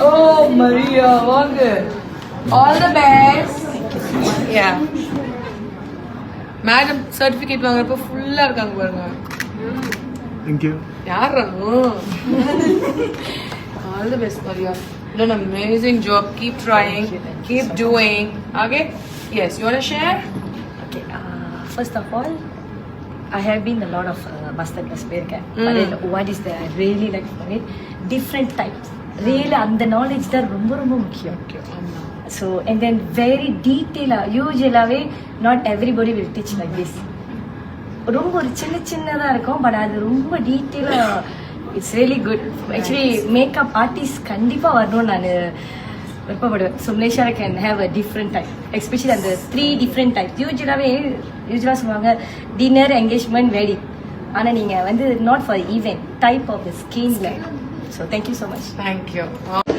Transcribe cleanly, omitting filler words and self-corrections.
Oh, Maria, வாங்க. All the best. Yeah. Madam certificate வாங்குறப்ப ஃபுல்லா இருக்காங்க பாருங்க. Thank you. யாரா? All the best, Maria. You done an amazing job. Keep trying. Keep doing. Okay? Yes. You want to share? Okay. First of all, I have been a lot of master class போயிருக்கேன். But then what is that I really like for it? Different types. Really, அந்த knowledge தான் ரொம்ப ரொம்ப முக்கியம். So and then very detail. Usually, not everybody will teach like this. ரொம்ப ஒரு சின்னதா இருக்கும், பட் அது ரொம்ப டீட்டெயிலா it's really good. Actually makeup artist கண்டிப்பா வரணும்னு நான் விருப்பப்படுவேன். So Malaysia can have a different type, especially அந்த 3 டிஃப்ரெண்ட் டைப். யூஸ்வலாக சொல்லுவாங்க டின்னர், என்கேஜ்மெண்ட், வெட்டிங். ஆனால் நீங்கள் வந்து not for event type of the ஸ்கின்ல. So thank you so much. Thank you.